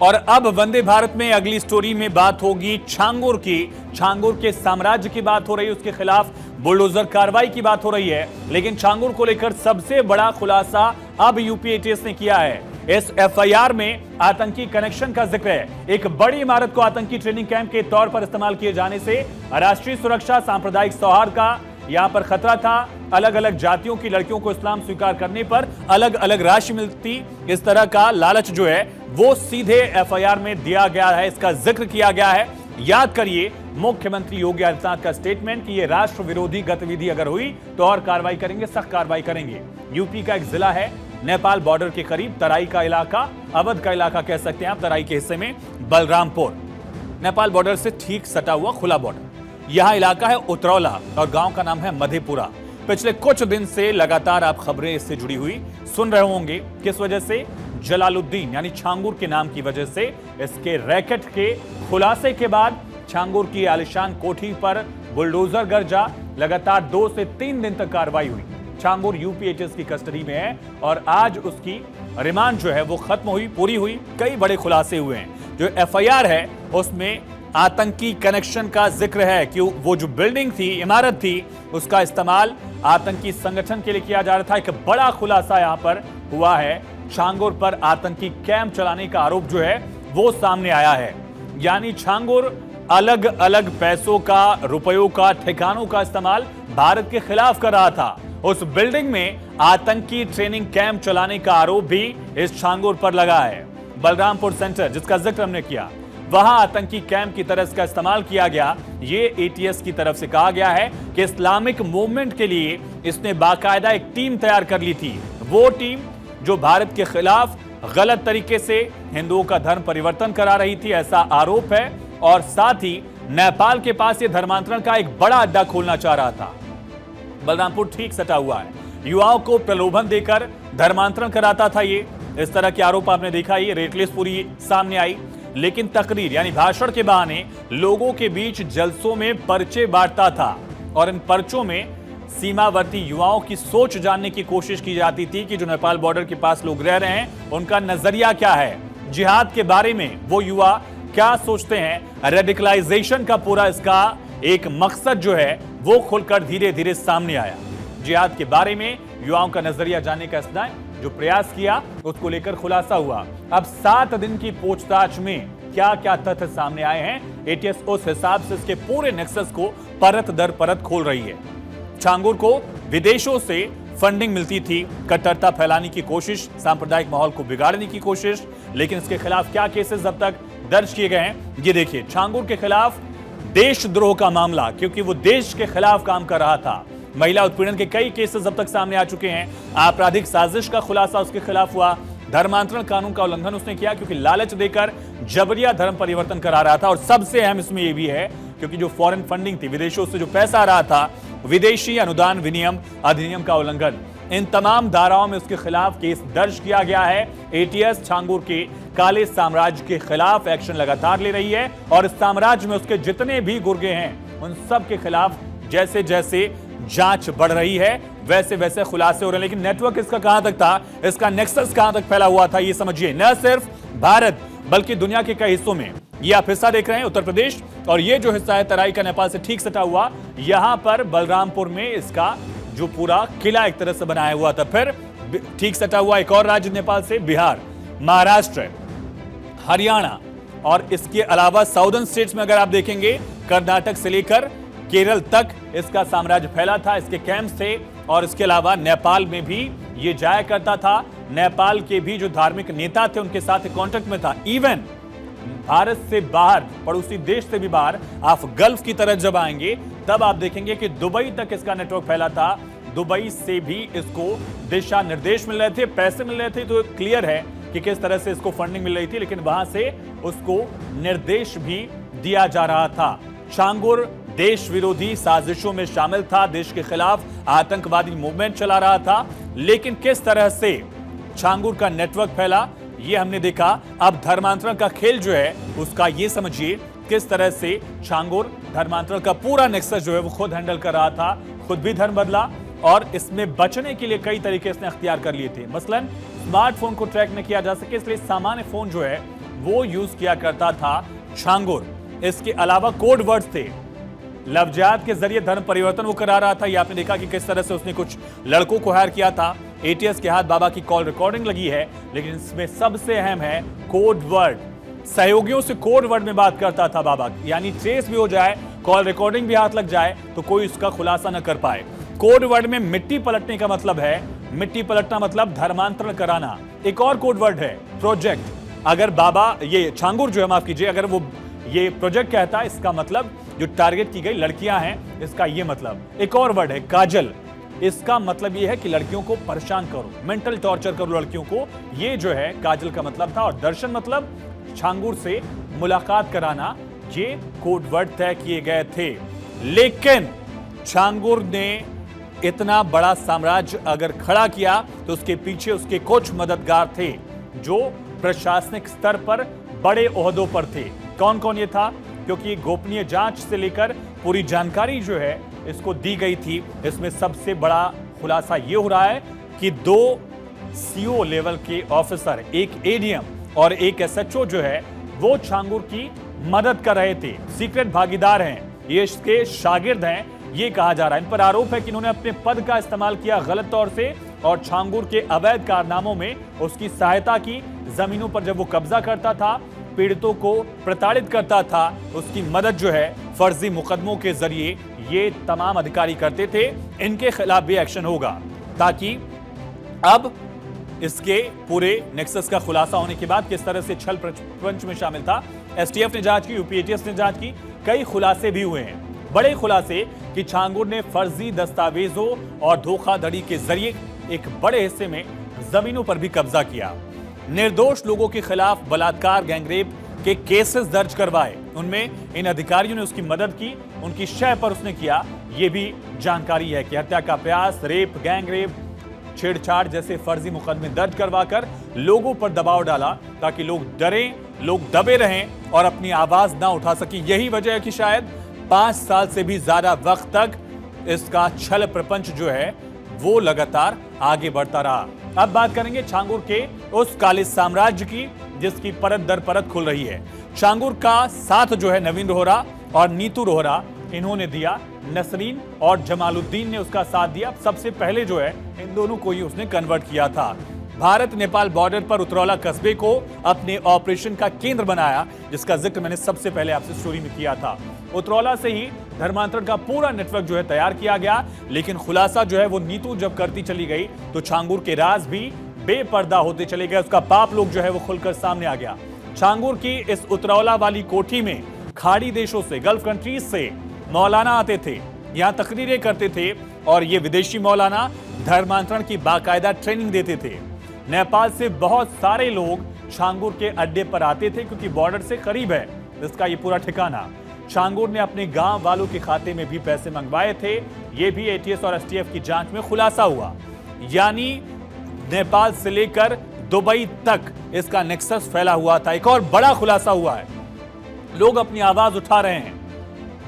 और अब वंदे भारत में अगली स्टोरी में बात होगी छांगुर की। छांगुर के साम्राज्य की बात हो रही है, उसके खिलाफ बुलडोजर कार्रवाई की बात हो रही है। लेकिन छांगुर को लेकर सबसे बड़ा खुलासा अब यूपी एटीएस ने किया है। इस एफआईआर में आतंकी कनेक्शन का जिक्र है। एक बड़ी इमारत को आतंकी ट्रेनिंग कैंप के तौर पर इस्तेमाल किए जाने से राष्ट्रीय सुरक्षा, सांप्रदायिक सौहार्द का यहां पर खतरा था। अलग अलग जातियों की लड़कियों को इस्लाम स्वीकार करने पर अलग अलग राशि मिलती, इस तरह का लालच जो है वो सीधे एफआईआर में दिया गया है, इसका जिक्र किया गया है। याद करिए मुख्यमंत्री योगी आदित्यनाथ का स्टेटमेंट कि ये राष्ट्र विरोधी गतिविधि अगर हुई तो और कार्रवाई करेंगे, सख्त कार्रवाई करेंगे। यूपी का एक जिला है नेपाल बॉर्डर के करीब, तराई का इलाका, अवध का इलाका कह सकते हैं आप, तराई के हिस्से में बलरामपुर, नेपाल बॉर्डर से ठीक सटा हुआ खुला बॉर्डर। यहां इलाका है उतरौला और गांव का नाम है मधेपुरा। पिछले कुछ दिन से लगातार आप खबरें इससे जुड़ी हुई सुन रहे होंगे। किस वजह से? जलालुद्दीन यानी छांगुर के नाम की वजह से। इसके रैकेट के खुलासे के बाद छांगुर की आलिशान कोठी पर बुलडोजर गरजा। लगातार 2 से 3 दिन तक कार्रवाई हुई। छांगुर यूपी एटीएस की कस्टडी में है और आज उसकी रिमांड जो है वो खत्म हुई, पूरी हुई। कई बड़े खुलासे हुए हैं। जो एफआईआर है उसमें आतंकी कनेक्शन का जिक्र है कि वो जो बिल्डिंग थी, इमारत थी, उसका इस्तेमाल आतंकी संगठन के लिए किया जा रहा था। एक बड़ा खुलासा यहां पर हुआ है। छांगुर पर आतंकी कैंप चलाने का आरोप जो है वो सामने आया है। यानी छांगुर अलग अलग पैसों का, रुपयों का, ठिकानों का इस्तेमाल भारत के खिलाफ कर रहा था। उस बिल्डिंग में आतंकी ट्रेनिंग कैंप चलाने का आरोप भी इस छांगुर पर लगा है। बलरामपुर सेंटर जिसका जिक्र हमने किया, वहां आतंकी कैंप की तरह इसका इस्तेमाल किया गया। ये एटीएस की तरफ से कहा गया है कि इस्लामिक मूवमेंट के लिए इसने बाकायदा एक टीम तैयार कर ली थी। वो टीम जो भारत के खिलाफ गलत तरीके से हिंदुओं का धर्म परिवर्तन करा रही थी, ऐसा आरोप है। और साथ ही नेपाल के पास ये धर्मांतरण का एक बड़ा अड्डा खोलना चाह रहा था। बलरामपुर ठीक सटा हुआ है। युवाओं को प्रलोभन देकर धर्मांतरण कराता था ये। इस तरह के आरोप आपने देखा, ये रेट लिस्ट पूरी सामने आई। लेकिन तकरीर यानी भाषण के बहाने लोगों के बीच जलसों में पर्चे बांटता था और इन पर्चों में सीमावर्ती युवाओं की सोच जानने की कोशिश की जाती थी कि जो नेपाल बॉर्डर के पास लोग रह रहे हैं उनका नजरिया क्या है, जिहाद के बारे में वो युवा क्या सोचते हैं। रेडिकलाइजेशन का पूरा इसका एक मकसद जो है वो खुलकर धीरे धीरे सामने आया। जिहाद के बारे में युवाओं का नजरिया जानने का इसने जो प्रयास किया उसको लेकर खुलासा हुआ। अब 7 दिन की पूछताछ में क्या क्या तथ्य सामने आए हैं, एटीएस उस हिसाब से इसके पूरे नेक्सस को परत दर परत खोल रही है। छांगुर को विदेशों से फंडिंग मिलती थी, कट्टरता फैलाने की कोशिश, सांप्रदायिक माहौल को बिगाड़ने की कोशिश। लेकिन इसके खिलाफ क्या केसेस अब तक दर्ज किए गए हैं, ये देखिए। छांगुर के खिलाफ देशद्रोह का मामला, क्योंकि वो देश के खिलाफ काम कर रहा था। महिला उत्पीड़न के कई केसेस अब तक सामने आ चुके हैं। आपराधिक साजिश का खुलासा उसके खिलाफ हुआ। धर्मांतरण कानून का उल्लंघन उसने किया क्योंकि लालच देकर जबरिया धर्म परिवर्तन करा रहा था। और सबसे अहम इसमें यह भी है क्योंकि जो फॉरेन फंडिंग थी, विदेशों से जो पैसा आ रहा था, विदेशी अनुदान विनियम अधिनियम का उल्लंघन, इन तमाम धाराओं में उसके खिलाफ केस दर्ज किया गया है। एटीएस छांगुर के काले साम्राज्य के खिलाफ एक्शन लगातार ले रही है और इस साम्राज्य में उसके जितने भी गुर्गे हैं उन सब के खिलाफ जैसे जैसे जांच बढ़ रही है वैसे वैसे खुलासे हो रहे हैं। लेकिन नेटवर्क इसका कहां तक था, इसका नेक्सस कहां तक फैला हुआ था, ये समझिए। न सिर्फ भारत बल्कि दुनिया के कई हिस्सों में। ये आप हिस्सा देख रहे हैं उत्तर प्रदेश, और ये जो हिस्सा है तराई का, नेपाल से ठीक सटा हुआ, यहां पर बलरामपुर में इसका जो पूरा किला एक तरह से बनाया हुआ था। फिर ठीक सटा हुआ एक और राज्य नेपाल से, बिहार, महाराष्ट्र, हरियाणा, और इसके अलावा साउदर्न स्टेट्स में अगर आप देखेंगे कर्नाटक से लेकर केरल तक इसका साम्राज्य फैला था, इसके कैंप्स थे। और इसके अलावा नेपाल में भी ये जाया करता था। नेपाल के भी जो धार्मिक नेता थे उनके साथ कांटेक्ट में था। इवन भारत से बाहर, पड़ोसी देश से भी बाहर, आप गल्फ की तरफ जब आएंगे तब आप देखेंगे कि दुबई तक इसका नेटवर्क फैला था। दुबई से भी इसको दिशा निर्देश मिल रहे थे, पैसे मिल रहे थे। तो क्लियर है कि किस तरह से इसको फंडिंग मिल रही थी, लेकिन वहां से उसको निर्देश भी दिया जा रहा था। छांगुर देश विरोधी साजिशों में शामिल था, देश के खिलाफ आतंकवादी मूवमेंट चला रहा था। लेकिन किस तरह से छांगुर का नेटवर्क फैला ये हमने देखा। अब धर्मांतरण का खेल जो है उसका ये समझिए किस तरह से छांगुर धर्मांतरण का पूरा नेक्सस जो है वो खुद हैंडल कर रहा था, खुद भी धर्म बदला और इसमें बचने के लिए कई तरीके इसने अख्तियार कर लिए थे। मसलन स्मार्टफोन को ट्रैक न किया जा सके, इसलिए सामान्य फोन जो है वो यूज किया करता था छांगुर। इसके अलावा कोड वर्ड्स थे। लफ्जात के जरिए धर्म परिवर्तन वो करा रहा था। ये आपने देखा कि किस तरह से उसने कुछ लड़कों को हायर किया था। एटीएस के हाथ बाबा की कॉल रिकॉर्डिंग लगी है, लेकिन इसमें सबसे अहम है कोड वर्ड। सहयोगियों से कोड वर्ड में बात करता था बाबा, यानी ट्रेस भी हो जाए, कॉल रिकॉर्डिंग भी हाथ लग जाए तो कोई उसका खुलासा न कर पाए। कोड वर्ड में मिट्टी पलटने का मतलब है, मिट्टी पलटना मतलब धर्मांतरण कराना। एक और कोड वर्ड है प्रोजेक्ट। अगर बाबा ये छांगुर जो है, माफ कीजिए, अगर वो ये प्रोजेक्ट कहता है, इसका मतलब जो टारगेट की गई लड़कियां हैं, इसका ये मतलब। एक और वर्ड है काजल। इसका मतलब ये है कि लड़कियों को परेशान करो, मेंटल टॉर्चर करो लड़कियों को। ये जो है काजल का मतलब था। और दर्शन मतलब छांगुर से मुलाकात कराना। ये कोड वर्ड तय किए गए थे। लेकिन छांगुर ने इतना बड़ा साम्राज्य अगर खड़ा किया तो उसके पीछे उसके कुछ मददगार थे जो प्रशासनिक स्तर पर बड़े ओहदों पर थे। कौन कौन ये था? क्योंकि गोपनीय जांच से लेकर पूरी जानकारी जो है इसको दी गई थी। इसमें सबसे बड़ा खुलासा ये हो रहा है कि 2 सीओ लेवल के ऑफिसर, एक एडीएम और एक एसएचओ जो है वो छांगुर की मदद कर रहे थे। सीक्रेट भागीदार हैं, ये इसके शागिर्द हैं, ये कहा जा रहा है। इन पर आरोप है कि इन्होंने अपने पद का इस्तेमाल किया गलत तौर से और छांगुर के अवैध कारनामों में उसकी सहायता की। जमीनों पर जब वो कब्जा करता था, पीड़ितों को प्रताड़ित करता था, उसकी मदद जो है फर्जी मुकदमों के जरिए ये तमाम अधिकारी करते थे। इनके खिलाफ भी एक्शन होगा, ताकि अब इसके पूरे नेक्सस का खुलासा होने के बाद किस तरह से छल प्रपंच में शामिल था। एसटीएफ ने जांच की, यूपी एटीएस ने जांच की, कई खुलासे भी हुए हैं, बड़े खुलासे कि छांगुर ने फर्जी दस्तावेजों और धोखाधड़ी के जरिए एक बड़े हिस्से में जमीनों पर भी कब्जा किया। निर्दोष लोगों के खिलाफ बलात्कार, गैंगरेप के केसेस दर्ज करवाए। उनमें इन अधिकारियों ने उसकी मदद की, उनकी शय पर उसने किया। यह भी जानकारी है कि हत्या का प्रयास, रेप, गैंगरेप, छेड़छाड़ जैसे फर्जी मुकदमे दर्ज करवाकर लोगों पर दबाव डाला ताकि लोग डरें, लोग दबे रहें और अपनी आवाज ना उठा सकें। यही वजह है कि शायद 5 साल से भी ज्यादा वक्त तक इसका छल प्रपंच जो है वो लगातार आगे बढ़ता रहा। अब बात करेंगे छांगुर के उस काले साम्राज्य की जिसकी परत दर परत खुल रही है। छांगुर का साथ जो है नवीन रोहरा और नीतू रोहरा इन्होंने दिया। नसरीन और जमालुद्दीन ने उसका साथ दिया। सबसे पहले जो है इन दोनों को ही उसने कन्वर्ट किया था। भारत नेपाल बॉर्डर पर उतरौला कस्बे को अपने ऑपरेशन का केंद्र बनाया, जिसका जिक्र मैंने सबसे पहले आपसे स्टोरी में किया था। उतरौला से ही धर्मांतरण का पूरा नेटवर्क जो है तैयार किया गया, लेकिन खुलासा जो है वो नीतू जब करती चली गई तो छांगुर के राज भी बेपर्दा होते चले गए। उसका पाप लोग जो है वो खुलकर सामने आ गया। छांगुर की इस उतरौला वाली कोठी में खाड़ी देशों से, गल्फ कंट्रीज से मौलाना आते थे, यहाँ तकरीरें करते थे और ये विदेशी मौलाना धर्मांतरण की बाकायदा ट्रेनिंग देते थे। नेपाल से बहुत सारे लोग छांगुर के अड्डे पर आते थे क्योंकि बॉर्डर से करीब है इसका ये पूरा ठिकाना। छांगुर ने अपने गांव वालों के खाते में भी पैसे मंगवाए थे। ये भी एटीएस और एसटीएफ की जांच में खुलासा हुआ। यानी नेपाल से लेकर दुबई तक इसका नेक्सस फैला हुआ था। एक और बड़ा खुलासा हुआ है, लोग अपनी आवाज उठा रहे हैं,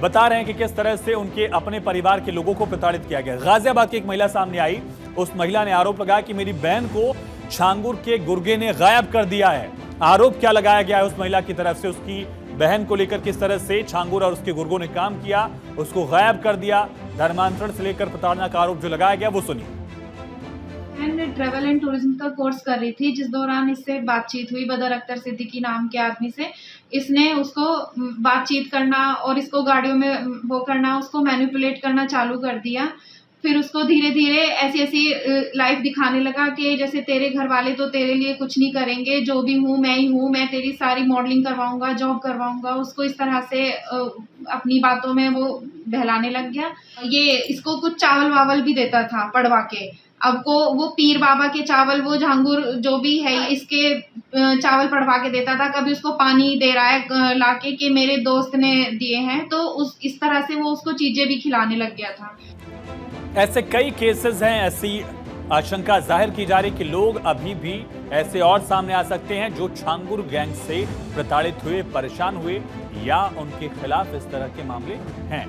बता रहे हैं कि किस तरह से उनके अपने परिवार के लोगों को प्रताड़ित किया गया। गाजियाबाद की एक महिला सामने आई। उस महिला ने आरोप लगाया कि मेरी बहन को छांगुर के गुर्गे ने गायब कर दिया है। आरोप क्या लगाया गया है उस महिला की तरफ से, उसकी बहन को लेकर किस तरह से छांगुर और उसके गुर्गों ने काम किया, उसको गायब कर दिया। धर्मांतरण से लेकर प्रताड़ना का आरोप जो लगाया गया वो सुनिए। ट्रैवल एंड टूरिज्म का कोर्स कर रही थी, जिस दौरान इससे बातचीत हुई बदर अख्तर सिद्दीकी नाम के आदमी से। इसने उसको बातचीत करना और इसको गाड़ियों में वो करना, उसको मैनिपुलेट करना चालू कर दिया। फिर उसको धीरे धीरे ऐसी ऐसी लाइफ दिखाने लगा कि जैसे तेरे घर वाले तो तेरे लिए कुछ नहीं करेंगे, जो भी हूँ मैं ही हूँ, मैं तेरी सारी मॉडलिंग करवाऊंगा, जॉब करवाऊंगा। उसको इस तरह से अपनी बातों में वो बहलाने लग गया। ये इसको कुछ चावल वावल भी देता था पड़वा के। अब को वो पीर बाबा के चावल, वो झांगुर जो भी है इसके चावल पड़वा के देता था। कभी उसको पानी दे रहा है लाके कि मेरे दोस्त ने दिए हैं, तो इस तरह से वो उसको चीजें भी खिलाने लग गया था। ऐसे कई केसेस हैं। ऐसी आशंका जाहिर की जा रही कि लोग अभी भी ऐसे और सामने आ सकते हैं जो छांगुर गैंग से प्रताड़ित हुए, परेशान हुए या उनके खिलाफ इस तरह के मामले हैं।